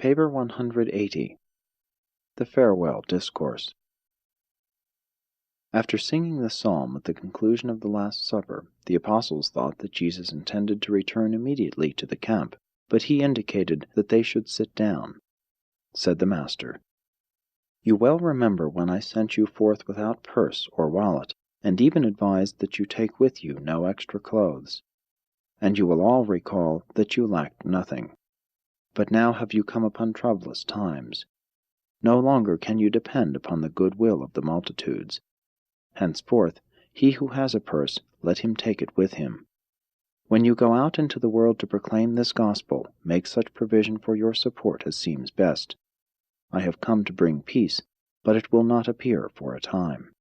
Paper 180. The Farewell Discourse. After singing the psalm at the conclusion of the Last Supper, the apostles thought that Jesus intended to return immediately to the camp, but he indicated that they should sit down. Said the Master, "You well remember when I sent you forth without purse or wallet, and even advised that you take with you no extra clothes. And you will all recall that you lacked nothing. But now have you come upon troublous times. No longer can you depend upon the good will of the multitudes. Henceforth, he who has a purse, let him take it with him. When you go out into the world to proclaim this gospel, make such provision for your support as seems best. I have come to bring peace, but it will not appear for a time.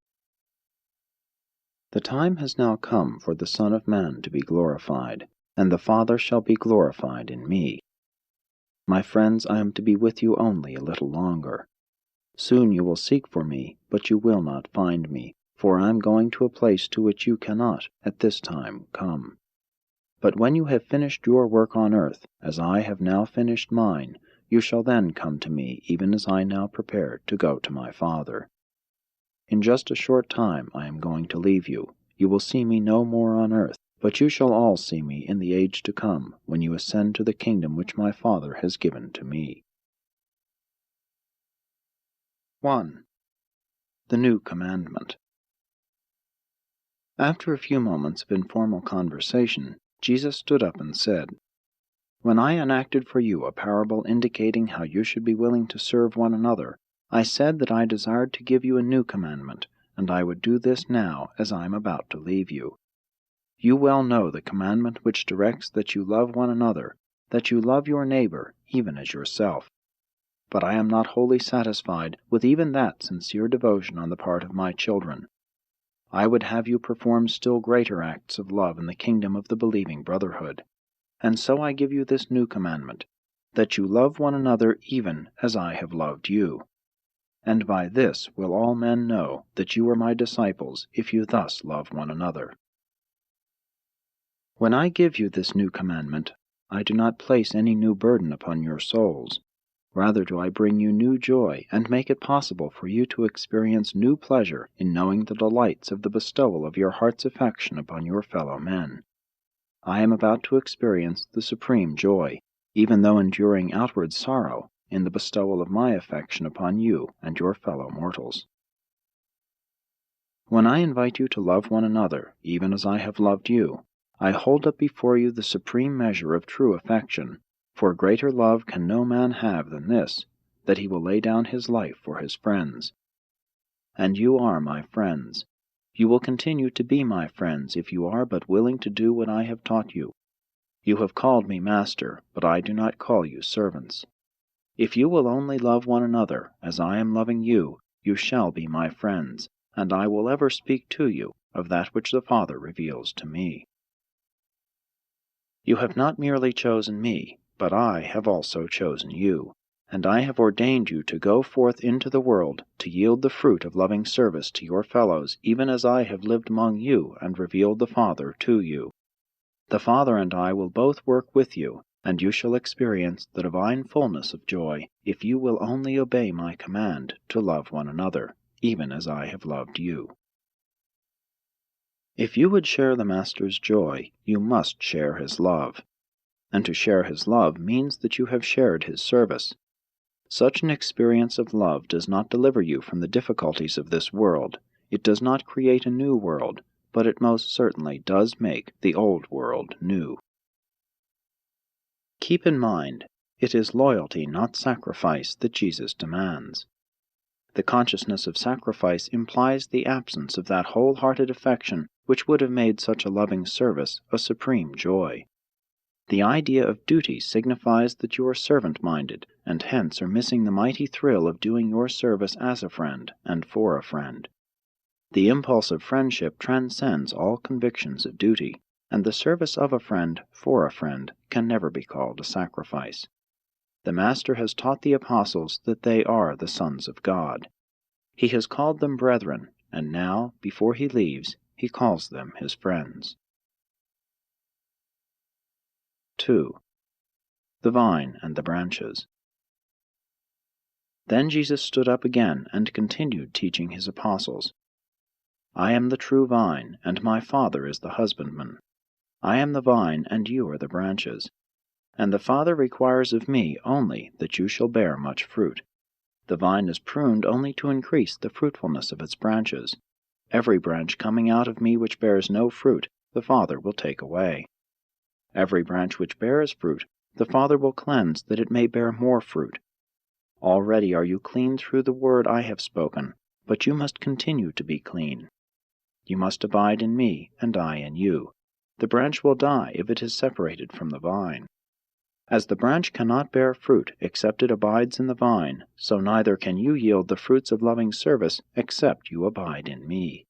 The time has now come for the Son of Man to be glorified, and the Father shall be glorified in me. My friends, I am to be with you only a little longer. Soon you will seek for me, but you will not find me, for I am going to a place to which you cannot, at this time, come. But when you have finished your work on earth, as I have now finished mine, you shall then come to me, even as I now prepare to go to my Father. In just a short time I am going to leave you. You will see me no more on earth, but you shall all see me in the age to come, when you ascend to the kingdom which my Father has given to me." 1. The New Commandment. After a few moments of informal conversation, Jesus stood up and said, "When I enacted for you a parable indicating how you should be willing to serve one another, I said that I desired to give you a new commandment, and I would do this now as I am about to leave you. You well know the commandment which directs that you love one another, that you love your neighbor even as yourself. But I am not wholly satisfied with even that sincere devotion on the part of my children. I would have you perform still greater acts of love in the kingdom of the believing brotherhood. And so I give you this new commandment, that you love one another even as I have loved you. And by this will all men know that you are my disciples, if you thus love one another. When I give you this new commandment, I do not place any new burden upon your souls. Rather do I bring you new joy, and make it possible for you to experience new pleasure in knowing the delights of the bestowal of your heart's affection upon your fellow men. I am about to experience the supreme joy, even though enduring outward sorrow, in the bestowal of my affection upon you and your fellow mortals. When I invite you to love one another, even as I have loved you, I hold up before you the supreme measure of true affection, for greater love can no man have than this, that he will lay down his life for his friends. And you are my friends. You will continue to be my friends if you are but willing to do what I have taught you. You have called me Master, but I do not call you servants. If you will only love one another as I am loving you, you shall be my friends, and I will ever speak to you of that which the Father reveals to me. You have not merely chosen me, but I have also chosen you, and I have ordained you to go forth into the world to yield the fruit of loving service to your fellows, even as I have lived among you and revealed the Father to you. The Father and I will both work with you, and you shall experience the divine fullness of joy if you will only obey my command to love one another, even as I have loved you. If you would share the Master's joy, you must share his love. And to share his love means that you have shared his service. Such an experience of love does not deliver you from the difficulties of this world. It does not create a new world, but it most certainly does make the old world new. Keep in mind, it is loyalty, not sacrifice, that Jesus demands. The consciousness of sacrifice implies the absence of that wholehearted affection which would have made such a loving service a supreme joy. The idea of duty signifies that you are servant-minded, and hence are missing the mighty thrill of doing your service as a friend and for a friend. The impulse of friendship transcends all convictions of duty, and the service of a friend for a friend can never be called a sacrifice. The Master has taught the apostles that they are the sons of God. He has called them brethren, and now, before he leaves, he calls them his friends. 2. The Vine and the Branches. Then Jesus stood up again and continued teaching his apostles. I am the true vine, and my Father is the husbandman. I am the vine, and you are the branches. And the Father requires of me only that you shall bear much fruit. The vine is pruned only to increase the fruitfulness of its branches. Every branch coming out of me which bears no fruit, the Father will take away. Every branch which bears fruit, the Father will cleanse, that it may bear more fruit. Already are you clean through the word I have spoken, but you must continue to be clean. You must abide in me, and I in you. The branch will die if it is separated from the vine. As the branch cannot bear fruit except it abides in the vine, so neither can you yield the fruits of loving service except you abide in me.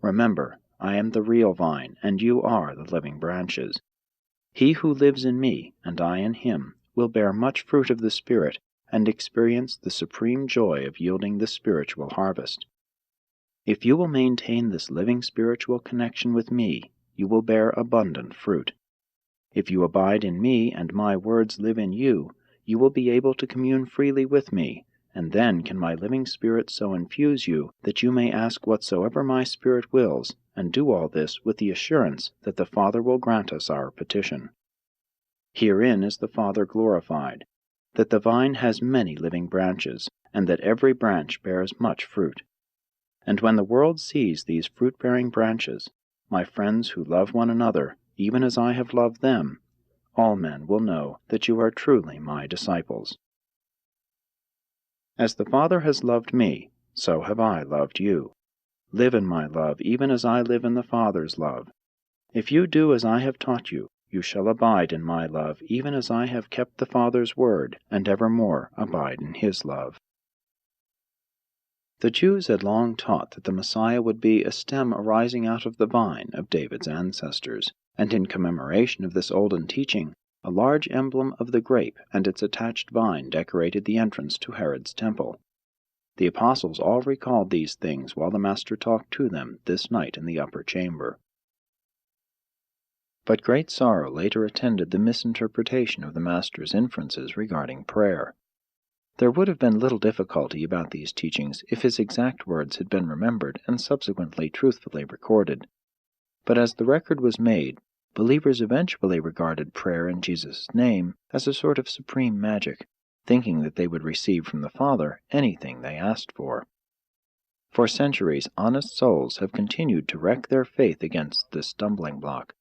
Remember, I am the real vine, and you are the living branches. He who lives in me, and I in him, will bear much fruit of the Spirit, and experience the supreme joy of yielding the spiritual harvest. If you will maintain this living spiritual connection with me, you will bear abundant fruit. If you abide in me and my words live in you, you will be able to commune freely with me, and then can my living Spirit so infuse you that you may ask whatsoever my Spirit wills, and do all this with the assurance that the Father will grant us our petition. Herein is the Father glorified, that the vine has many living branches, and that every branch bears much fruit. And when the world sees these fruit-bearing branches, my friends who love one another, even as I have loved them, all men will know that you are truly my disciples. As the Father has loved me, so have I loved you. Live in my love, even as I live in the Father's love. If you do as I have taught you, you shall abide in my love, even as I have kept the Father's word, and evermore abide in his love. The Jews had long taught that the Messiah would be a stem arising out of the vine of David's ancestors, and in commemoration of this olden teaching, a large emblem of the grape and its attached vine decorated the entrance to Herod's temple. The apostles all recalled these things while the Master talked to them this night in the upper chamber. But great sorrow later attended the misinterpretation of the Master's inferences regarding prayer. There would have been little difficulty about these teachings if his exact words had been remembered and subsequently truthfully recorded. But as the record was made, believers eventually regarded prayer in Jesus' name as a sort of supreme magic, thinking that they would receive from the Father anything they asked for. For centuries, honest souls have continued to wreck their faith against this stumbling block.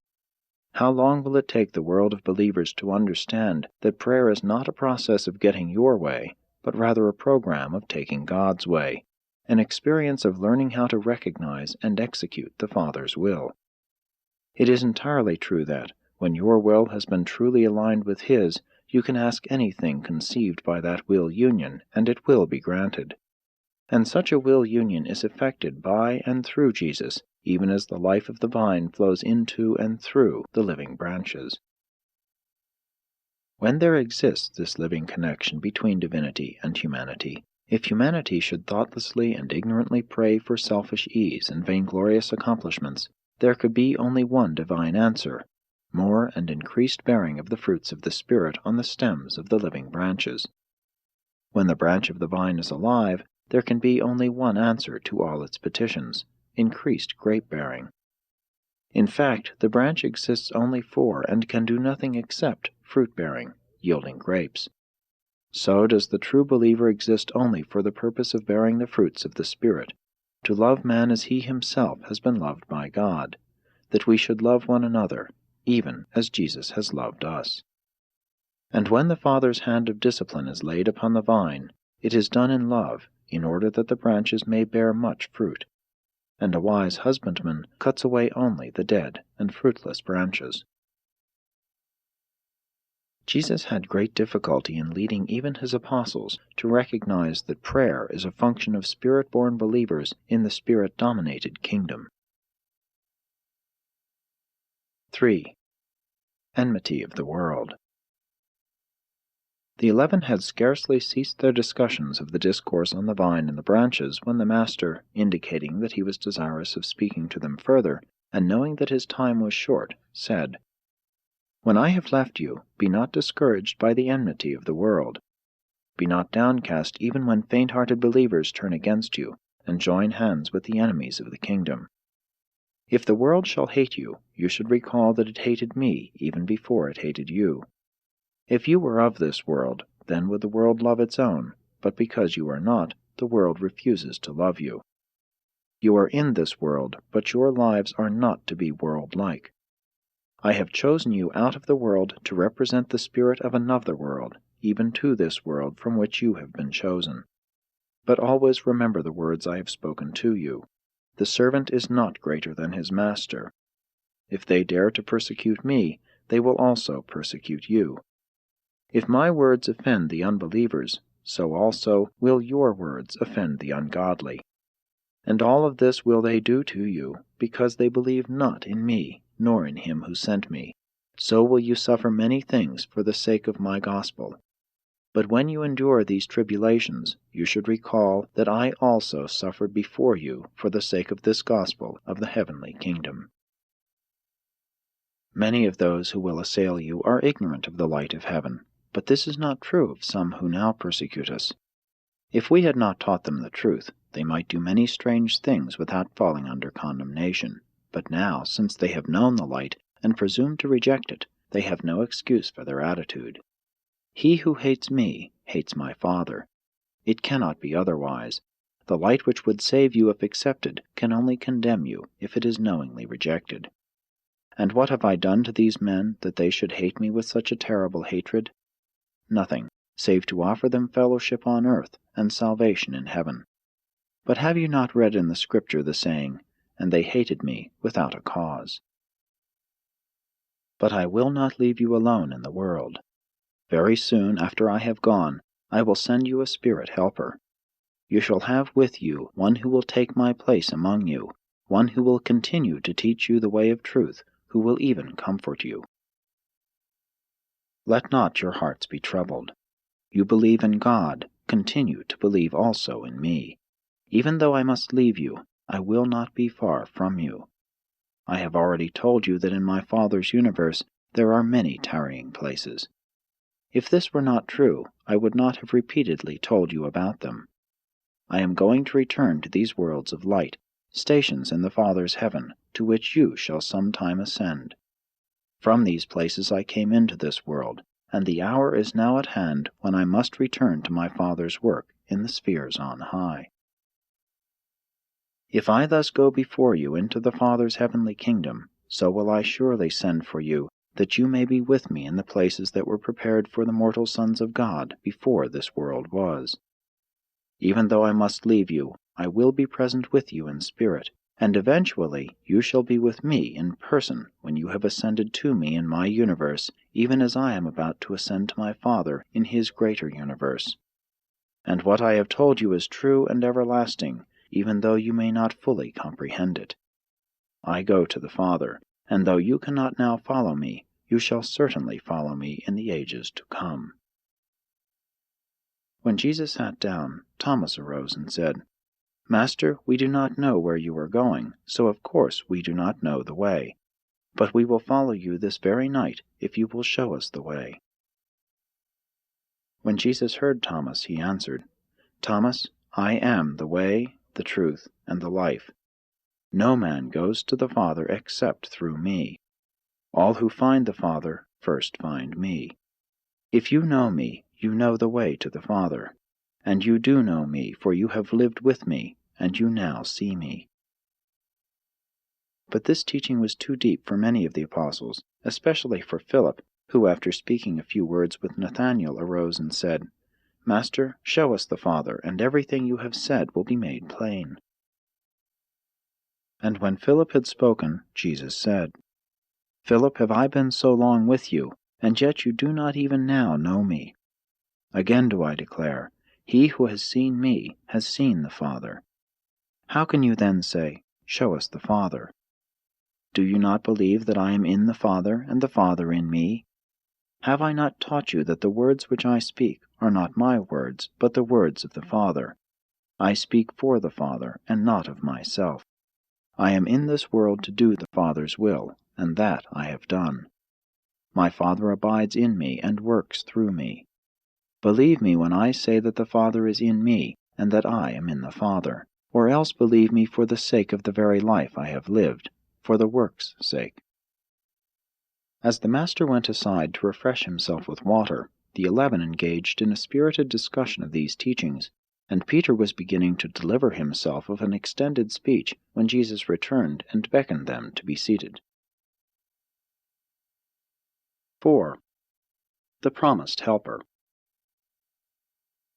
How long will it take the world of believers to understand that prayer is not a process of getting your way, but rather a program of taking God's way, an experience of learning how to recognize and execute the Father's will? It is entirely true that, when your will has been truly aligned with His, you can ask anything conceived by that will union, and it will be granted. And such a will union is effected by and through Jesus, even as the life of the vine flows into and through the living branches. When there exists this living connection between divinity and humanity, if humanity should thoughtlessly and ignorantly pray for selfish ease and vainglorious accomplishments, there could be only one divine answer: more and increased bearing of the fruits of the Spirit on the stems of the living branches. When the branch of the vine is alive, there can be only one answer to all its petitions: increased grape-bearing. In fact, the branch exists only for and can do nothing except fruit-bearing, yielding grapes. So does the true believer exist only for the purpose of bearing the fruits of the Spirit, to love man as he himself has been loved by God, that we should love one another, even as Jesus has loved us. And when the Father's hand of discipline is laid upon the vine, it is done in love, in order that the branches may bear much fruit. And a wise husbandman cuts away only the dead and fruitless branches. Jesus had great difficulty in leading even his apostles to recognize that prayer is a function of Spirit-born believers in the Spirit-dominated kingdom. 3. Enmity of the world. The 11 had scarcely ceased their discussions of the discourse on the vine and the branches when the Master, indicating that he was desirous of speaking to them further, and knowing that his time was short, said, "When I have left you, be not discouraged by the enmity of the world. Be not downcast even when faint-hearted believers turn against you, and join hands with the enemies of the kingdom. If the world shall hate you, you should recall that it hated me even before it hated you. If you were of this world, then would the world love its own, but because you are not, the world refuses to love you. You are in this world, but your lives are not to be world-like. I have chosen you out of the world to represent the spirit of another world, even to this world from which you have been chosen. But always remember the words I have spoken to you. The servant is not greater than his master. If they dare to persecute me, they will also persecute you. If my words offend the unbelievers, so also will your words offend the ungodly. And all of this will they do to you, because they believe not in me, nor in him who sent me. So will you suffer many things for the sake of my gospel. But when you endure these tribulations, you should recall that I also suffered before you for the sake of this gospel of the heavenly kingdom. Many of those who will assail you are ignorant of the light of heaven, but this is not true of some who now persecute us. If we had not taught them the truth, they might do many strange things without falling under condemnation. But now, since they have known the light and presume to reject it, they have no excuse for their attitude. He who hates me hates my Father. It cannot be otherwise. The light which would save you if accepted can only condemn you if it is knowingly rejected. And what have I done to these men that they should hate me with such a terrible hatred? Nothing, save to offer them fellowship on earth and salvation in heaven. But have you not read in the Scripture the saying, "And they hated me without a cause"? But I will not leave you alone in the world. Very soon after I have gone, I will send you a Spirit helper. You shall have with you one who will take my place among you, one who will continue to teach you the way of truth, who will even comfort you. Let not your hearts be troubled. You believe in God, continue to believe also in me. Even though I must leave you, I will not be far from you. I have already told you that in my Father's universe there are many tarrying places. If this were not true, I would not have repeatedly told you about them. I am going to return to these worlds of light, stations in the Father's heaven, to which you shall sometime ascend. From these places I came into this world, and the hour is now at hand when I must return to my Father's work in the spheres on high. If I thus go before you into the Father's heavenly kingdom, so will I surely send for you, that you may be with me in the places that were prepared for the mortal sons of God before this world was. Even though I must leave you, I will be present with you in spirit, and eventually you shall be with me in person when you have ascended to me in my universe, even as I am about to ascend to my Father in his greater universe. And what I have told you is true and everlasting, even though you may not fully comprehend it. I go to the Father, and though you cannot now follow me, you shall certainly follow me in the ages to come. When Jesus sat down, Thomas arose and said, Master, we do not know where you are going, so of course we do not know the way. But we will follow you this very night, if you will show us the way. When Jesus heard Thomas, he answered, Thomas, I am the way, the truth, and the life. No man goes to the Father except through me. All who find the Father first find me. If you know me, you know the way to the Father. And you do know me, for you have lived with me, and you now see me. But this teaching was too deep for many of the apostles, especially for Philip, who after speaking a few words with Nathanael arose and said, Master, show us the Father, and everything you have said will be made plain. And when Philip had spoken, Jesus said, Philip, have I been so long with you, and yet you do not even now know me? Again do I declare, he who has seen me has seen the Father. How can you then say, Show us the Father? Do you not believe that I am in the Father, and the Father in me? Have I not taught you that the words which I speak are not my words, but the words of the Father? I speak for the Father, and not of myself. I am in this world to do the Father's will, and that I have done. My Father abides in me and works through me. Believe me when I say that the Father is in me, and that I am in the Father, or else believe me for the sake of the very life I have lived, for the work's sake." As the Master went aside to refresh himself with water, the 11 engaged in a spirited discussion of these teachings, and Peter was beginning to deliver himself of an extended speech when Jesus returned and beckoned them to be seated. 4. The Promised Helper.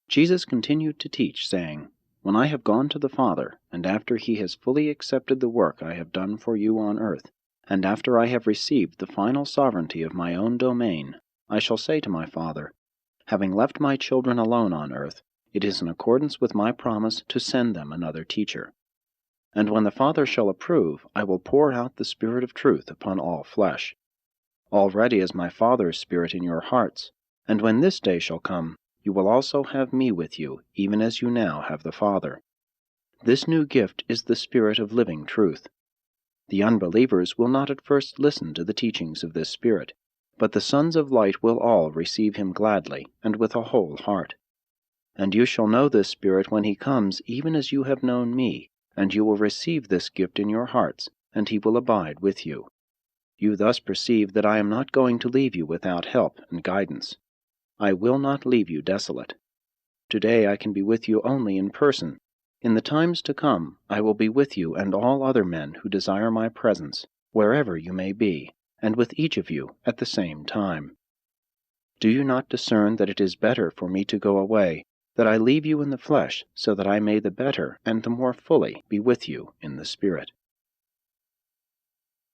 Jesus continued to teach, saying, "When I have gone to the Father, and after he has fully accepted the work I have done for you on earth, and after I have received the final sovereignty of my own domain, I shall say to my Father, having left my children alone on earth, it is in accordance with my promise to send them another teacher. And when the Father shall approve, I will pour out the Spirit of truth upon all flesh. Already is my Father's Spirit in your hearts, and when this day shall come, you will also have me with you, even as you now have the Father. This new gift is the Spirit of living truth. The unbelievers will not at first listen to the teachings of this Spirit, but the sons of light will all receive him gladly and with a whole heart. And you shall know this Spirit when he comes, even as you have known me, and you will receive this gift in your hearts, and he will abide with you. You thus perceive that I am not going to leave you without help and guidance. I will not leave you desolate. Today I can be with you only in person. In the times to come, I will be with you and all other men who desire my presence, wherever you may be, and with each of you at the same time. Do you not discern that it is better for me to go away, that I leave you in the flesh, so that I may the better and the more fully be with you in the Spirit?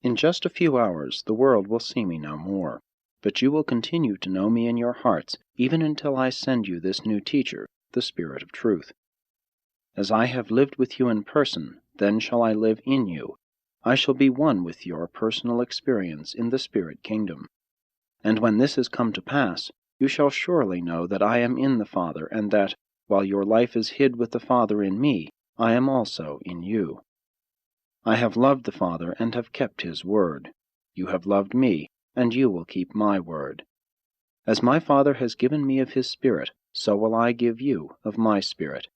In just a few hours the world will see me no more, but you will continue to know me in your hearts, even until I send you this new teacher, the Spirit of truth. As I have lived with you in person, then shall I live in you. I shall be one with your personal experience in the Spirit kingdom. And when this has come to pass, you shall surely know that I am in the Father, and that, while your life is hid with the Father in me, I am also in you. I have loved the Father and have kept his word. You have loved me, and you will keep my word. As my Father has given me of his Spirit, so will I give you of my Spirit.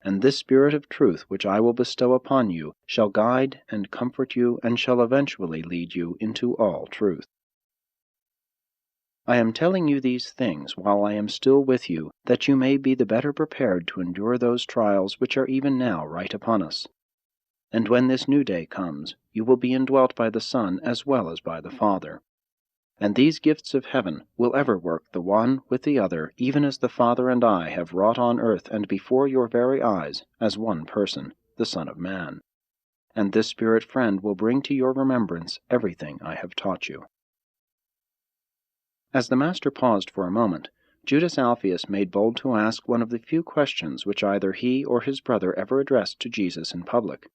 And this Spirit of truth which I will bestow upon you shall guide and comfort you, and shall eventually lead you into all truth. I am telling you these things while I am still with you, that you may be the better prepared to endure those trials which are even now right upon us. And when this new day comes, you will be indwelt by the Son as well as by the Father. And these gifts of heaven will ever work the one with the other, even as the Father and I have wrought on earth and before your very eyes, as one person, the Son of Man. And this Spirit friend will bring to your remembrance everything I have taught you. As the Master paused for a moment, Judas Alphaeus made bold to ask one of the few questions which either he or his brother ever addressed to Jesus in public.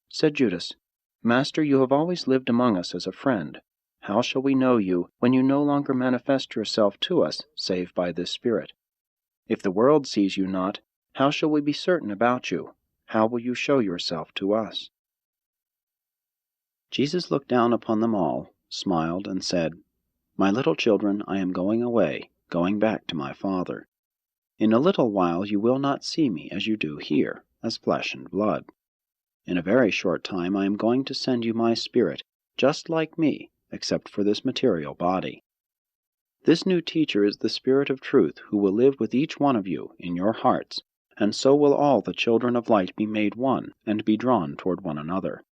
Said Judas, "Master, you have always lived among us as a friend. How shall we know you when you no longer manifest yourself to us, save by this Spirit? If the world sees you not, how shall we be certain about you? How will you show yourself to us?" Jesus looked down upon them all, smiled, and said, "My little children, I am going away, going back to my Father. In a little while you will not see me as you do here, as flesh and blood. In a very short time I am going to send you my Spirit, just like me, except for this material body. This new teacher is the Spirit of truth, who will live with each one of you in your hearts, and so will all the children of light be made one, and be drawn toward one another.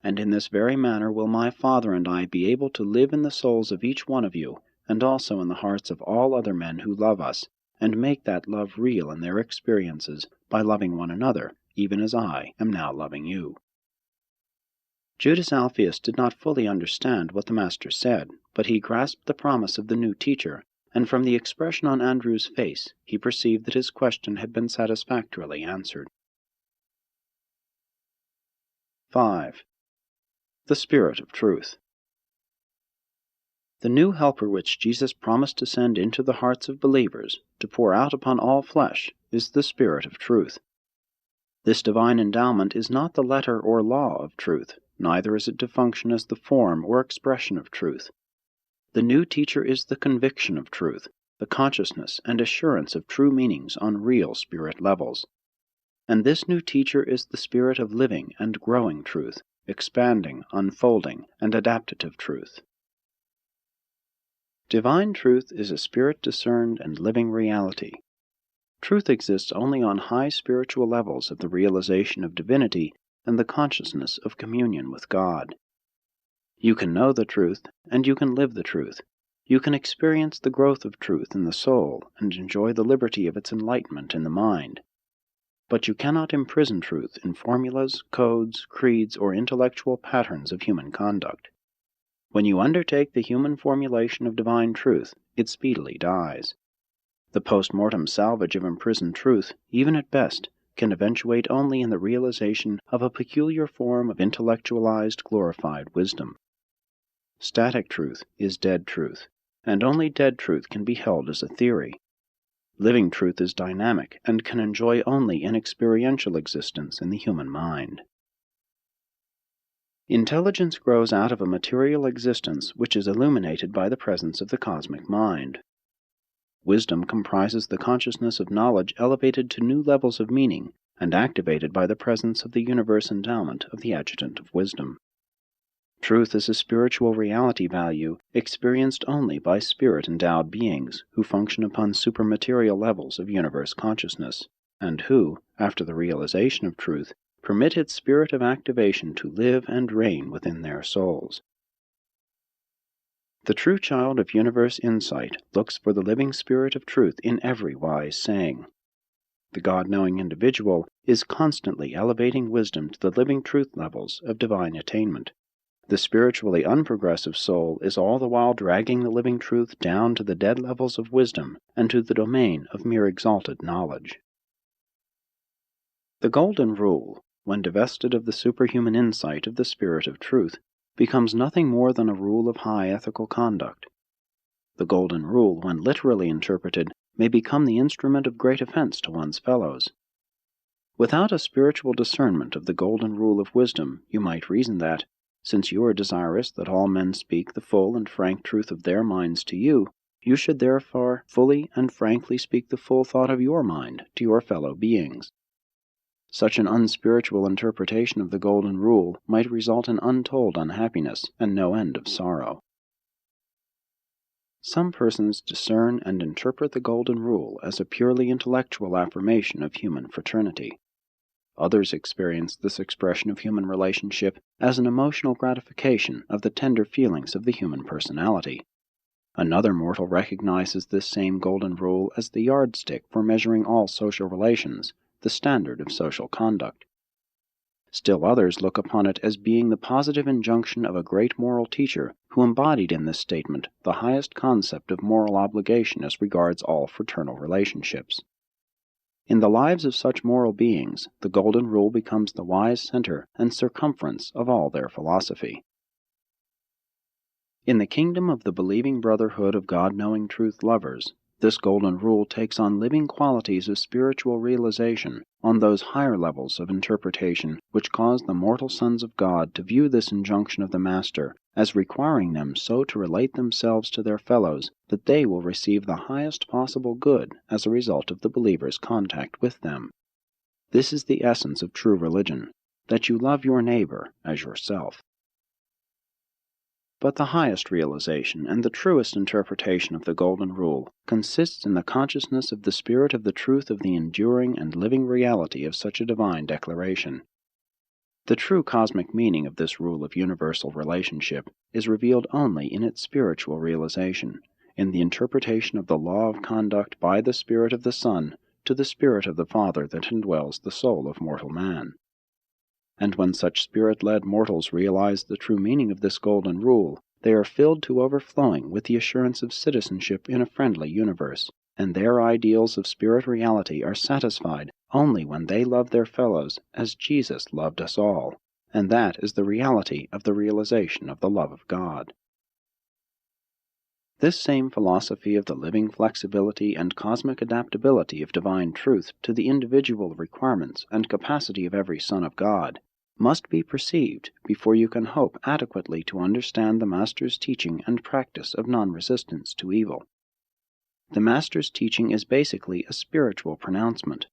And in this very manner will my Father and I be able to live in the souls of each one of you, and also in the hearts of all other men who love us, and make that love real in their experiences by loving one another, even as I am now loving you." Judas Alphaeus did not fully understand what the Master said, but he grasped the promise of the new teacher, and from the expression on Andrew's face he perceived that his question had been satisfactorily answered. 5. The Spirit of Truth. The new Helper which Jesus promised to send into the hearts of believers, to pour out upon all flesh, is the Spirit of Truth. This divine endowment is not the letter or law of truth, neither is it to function as the form or expression of truth. The new teacher is the conviction of truth, the consciousness and assurance of true meanings on real spirit levels. And this new teacher is the spirit of living and growing truth, expanding, unfolding, and adaptative truth. Divine truth is a spirit-discerned and living reality. Truth exists only on high spiritual levels of the realization of divinity and the consciousness of communion with God. You can know the truth, and you can live the truth. You can experience the growth of truth in the soul and enjoy the liberty of its enlightenment in the mind. But you cannot imprison truth in formulas, codes, creeds, or intellectual patterns of human conduct. When you undertake the human formulation of divine truth, it speedily dies. The post-mortem salvage of imprisoned truth, even at best, can eventuate only in the realization of a peculiar form of intellectualized, glorified wisdom. Static truth is dead truth, and only dead truth can be held as a theory. Living truth is dynamic and can enjoy only an experiential existence in the human mind. Intelligence grows out of a material existence which is illuminated by the presence of the cosmic mind. Wisdom comprises the consciousness of knowledge elevated to new levels of meaning and activated by the presence of the universe endowment of the adjutant of wisdom. Truth is a spiritual reality value experienced only by spirit-endowed beings who function upon supermaterial levels of universe consciousness, and who, after the realization of truth, permit its spirit of activation to live and reign within their souls. The true child of universe insight looks for the living spirit of truth in every wise saying. The God-knowing individual is constantly elevating wisdom to the living truth levels of divine attainment. The spiritually unprogressive soul is all the while dragging the living truth down to the dead levels of wisdom and to the domain of mere exalted knowledge. The Golden Rule, when divested of the superhuman insight of the Spirit of Truth, becomes nothing more than a rule of high ethical conduct. The Golden Rule, when literally interpreted, may become the instrument of great offense to one's fellows. Without a spiritual discernment of the Golden Rule of wisdom, you might reason that, since you are desirous that all men speak the full and frank truth of their minds to you, you should therefore fully and frankly speak the full thought of your mind to your fellow beings. Such an unspiritual interpretation of the Golden Rule might result in untold unhappiness and no end of sorrow. Some persons discern and interpret the Golden Rule as a purely intellectual affirmation of human fraternity. Others experience this expression of human relationship as an emotional gratification of the tender feelings of the human personality. Another mortal recognizes this same Golden Rule as the yardstick for measuring all social relations, the standard of social conduct. Still others look upon it as being the positive injunction of a great moral teacher who embodied in this statement the highest concept of moral obligation as regards all fraternal relationships. In the lives of such moral beings, the Golden Rule becomes the wise center and circumference of all their philosophy. In the kingdom of the believing brotherhood of God-knowing truth lovers, this Golden Rule takes on living qualities of spiritual realization on those higher levels of interpretation which cause the mortal sons of God to view this injunction of the Master as requiring them so to relate themselves to their fellows that they will receive the highest possible good as a result of the believer's contact with them. This is the essence of true religion, that you love your neighbor as yourself. But the highest realization and the truest interpretation of the Golden Rule consists in the consciousness of the spirit of the truth of the enduring and living reality of such a divine declaration. The true cosmic meaning of this rule of universal relationship is revealed only in its spiritual realization, in the interpretation of the law of conduct by the Spirit of the Son to the Spirit of the Father that indwells the soul of mortal man. And when such spirit-led mortals realize the true meaning of this Golden Rule, they are filled to overflowing with the assurance of citizenship in a friendly universe, and their ideals of spirit reality are satisfied only when they love their fellows as Jesus loved us all, and that is the reality of the realization of the love of God. This same philosophy of the living flexibility and cosmic adaptability of divine truth to the individual requirements and capacity of every son of God must be perceived before you can hope adequately to understand the Master's teaching and practice of non-resistance to evil. The Master's teaching is basically a spiritual pronouncement.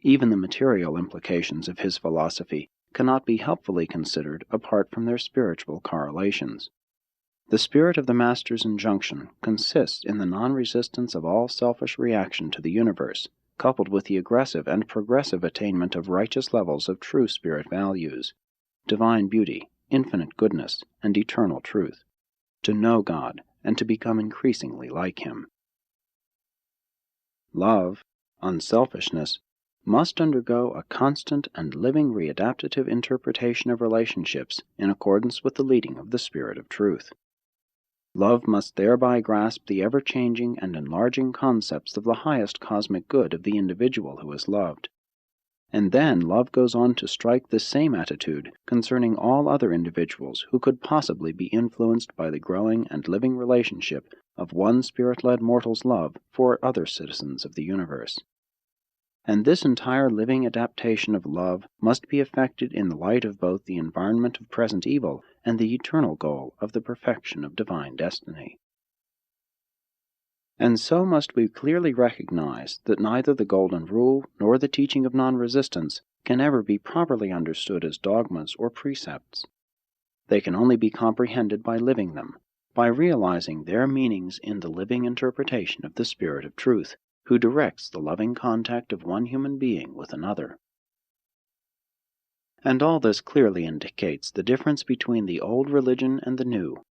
Even the material implications of his philosophy cannot be helpfully considered apart from their spiritual correlations. The spirit of the Master's injunction consists in the non-resistance of all selfish reaction to the universe, coupled with the aggressive and progressive attainment of righteous levels of true spirit values, divine beauty, infinite goodness, and eternal truth, to know God and to become increasingly like Him. Love, unselfishness, must undergo a constant and living readaptative interpretation of relationships in accordance with the leading of the Spirit of Truth. Love must thereby grasp the ever-changing and enlarging concepts of the highest cosmic good of the individual who is loved. And then love goes on to strike this same attitude concerning all other individuals who could possibly be influenced by the growing and living relationship of one spirit-led mortal's love for other citizens of the universe. And this entire living adaptation of love must be effected in the light of both the environment of present evil and the eternal goal of the perfection of divine destiny. And so must we clearly recognize that neither the Golden Rule nor the teaching of non-resistance can ever be properly understood as dogmas or precepts. They can only be comprehended by living them, by realizing their meanings in the living interpretation of the Spirit of Truth, who directs the loving contact of one human being with another. And all this clearly indicates the difference between the old religion and the new.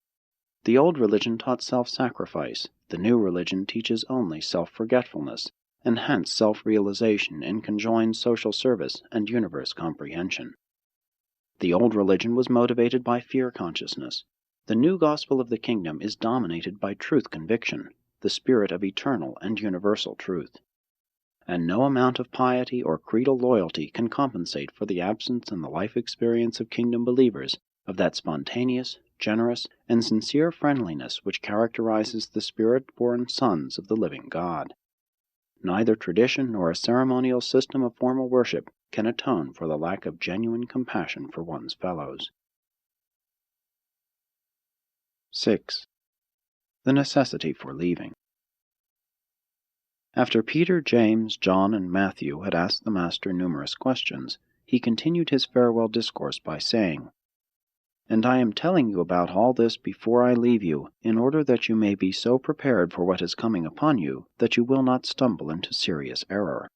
The old religion taught self-sacrifice, the new religion teaches only self-forgetfulness, and hence self-realization in conjoined social service and universe comprehension. The old religion was motivated by fear consciousness. The new gospel of the kingdom is dominated by truth conviction, the spirit of eternal and universal truth. And no amount of piety or creedal loyalty can compensate for the absence in the life experience of kingdom believers of that spontaneous, generous, and sincere friendliness which characterizes the spirit-born sons of the living God. Neither tradition nor a ceremonial system of formal worship can atone for the lack of genuine compassion for one's fellows. 6. The necessity for leaving. After Peter, James, John, and Matthew had asked the Master numerous questions, he continued his farewell discourse by saying, "And I am telling you about all this before I leave you, in order that you may be so prepared for what is coming upon you that you will not stumble into serious error.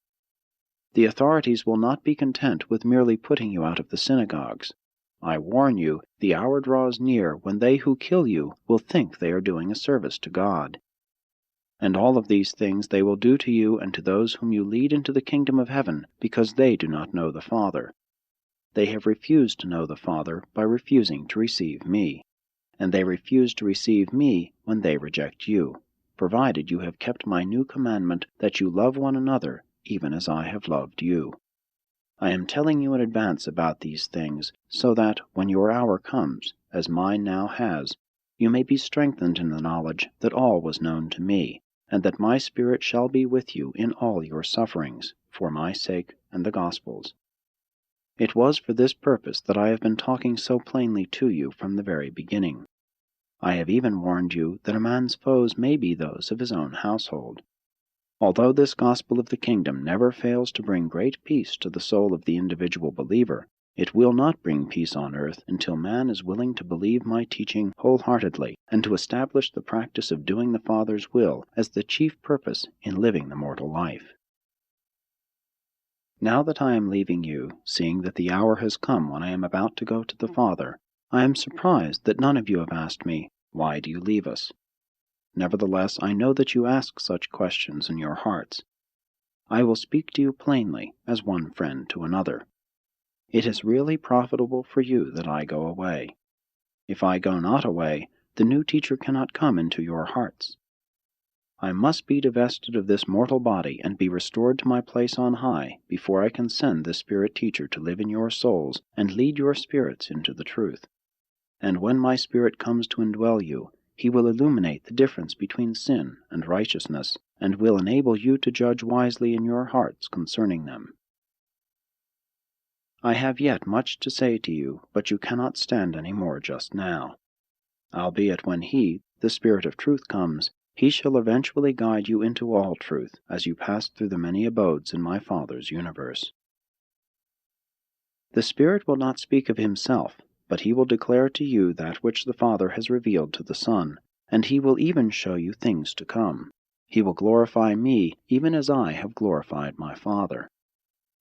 The authorities will not be content with merely putting you out of the synagogues. I warn you, the hour draws near when they who kill you will think they are doing a service to God. And all of these things they will do to you and to those whom you lead into the kingdom of heaven, because they do not know the Father. They have refused to know the Father by refusing to receive me, and they refuse to receive me when they reject you, provided you have kept my new commandment that you love one another, even as I have loved you. I am telling you in advance about these things, so that, when your hour comes, as mine now has, you may be strengthened in the knowledge that all was known to me, and that my Spirit shall be with you in all your sufferings, for my sake and the Gospel's. It was for this purpose that I have been talking so plainly to you from the very beginning. I have even warned you that a man's foes may be those of his own household. Although this gospel of the kingdom never fails to bring great peace to the soul of the individual believer, it will not bring peace on earth until man is willing to believe my teaching wholeheartedly and to establish the practice of doing the Father's will as the chief purpose in living the mortal life. Now that I am leaving you, seeing that the hour has come when I am about to go to the Father, I am surprised that none of you have asked me, "Why do you leave us?" Nevertheless, I know that you ask such questions in your hearts. I will speak to you plainly, as one friend to another. It is really profitable for you that I go away. If I go not away, the new teacher cannot come into your hearts. I must be divested of this mortal body and be restored to my place on high before I can send the Spirit teacher to live in your souls and lead your spirits into the truth. And when my Spirit comes to indwell you, he will illuminate the difference between sin and righteousness, and will enable you to judge wisely in your hearts concerning them. I have yet much to say to you, but you cannot stand any more just now. Albeit when he, the Spirit of Truth, comes, He shall eventually guide you into all truth as you pass through the many abodes in my Father's universe. The Spirit will not speak of himself, but he will declare to you that which the Father has revealed to the Son, and he will even show you things to come. He will glorify me, even as I have glorified my Father.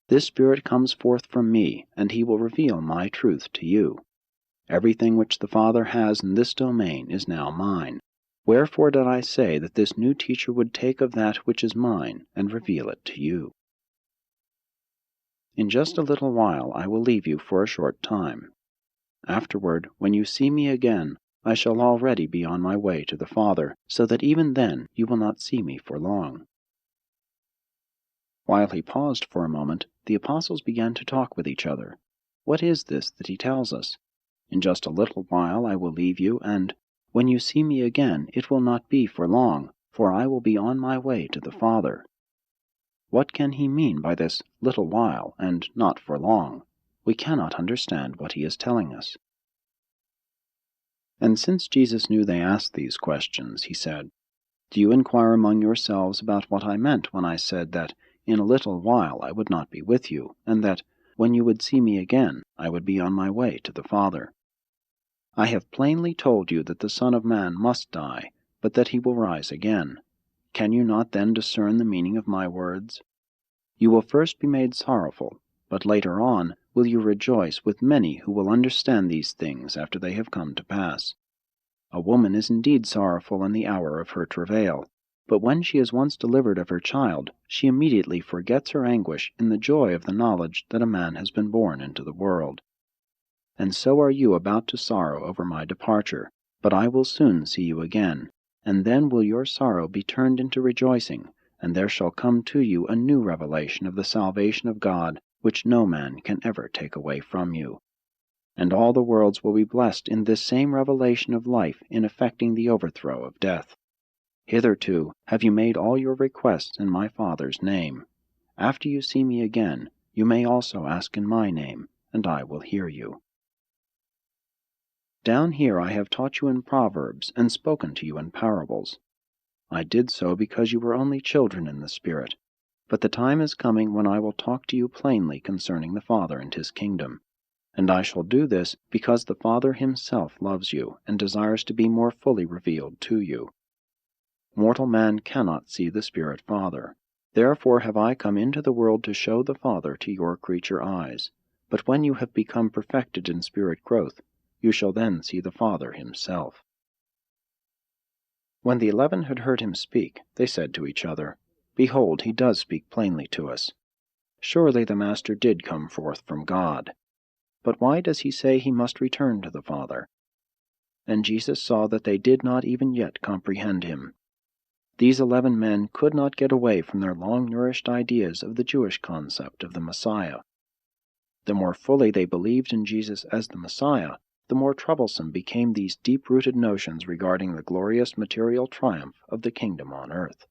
This Spirit comes forth from me, and he will reveal my truth to you. Everything which the Father has in this domain is now mine. Wherefore did I say that this new teacher would take of that which is mine, and reveal it to you. In just a little while I will leave you for a short time. Afterward, when you see me again, I shall already be on my way to the Father, so that even then you will not see me for long. While he paused for a moment, the apostles began to talk with each other. What is this that he tells us? In just a little while I will leave you, and when you see me again, it will not be for long, for I will be on my way to the Father. What can he mean by this little while, and not for long? We cannot understand what he is telling us. And since Jesus knew they asked these questions, he said, Do you inquire among yourselves about what I meant when I said that in a little while I would not be with you, and that when you would see me again, I would be on my way to the Father? I have plainly told you that the Son of Man must die, but that he will rise again. Can you not then discern the meaning of my words? You will first be made sorrowful, but later on will you rejoice with many who will understand these things after they have come to pass. A woman is indeed sorrowful in the hour of her travail, but when she is once delivered of her child, she immediately forgets her anguish in the joy of the knowledge that a man has been born into the world. And so are you about to sorrow over my departure, but I will soon see you again, and then will your sorrow be turned into rejoicing, and there shall come to you a new revelation of the salvation of God, which no man can ever take away from you. And all the worlds will be blessed in this same revelation of life in effecting the overthrow of death. Hitherto have you made all your requests in my Father's name. After you see me again, you may also ask in my name, and I will hear you. Down here I have taught you in proverbs and spoken to you in parables. I did so because you were only children in the Spirit, but the time is coming when I will talk to you plainly concerning the Father and his kingdom. And I shall do this because the Father himself loves you and desires to be more fully revealed to you. Mortal man cannot see the Spirit Father. Therefore have I come into the world to show the Father to your creature eyes. But when you have become perfected in spirit growth, you shall then see the Father himself. When the 11 had heard him speak, they said to each other, Behold, he does speak plainly to us. Surely the Master did come forth from God. But why does he say he must return to the Father? And Jesus saw that they did not even yet comprehend him. These 11 men could not get away from their long-nourished ideas of the Jewish concept of the Messiah. The more fully they believed in Jesus as the Messiah, the more troublesome became these deep-rooted notions regarding the glorious material triumph of the kingdom on earth.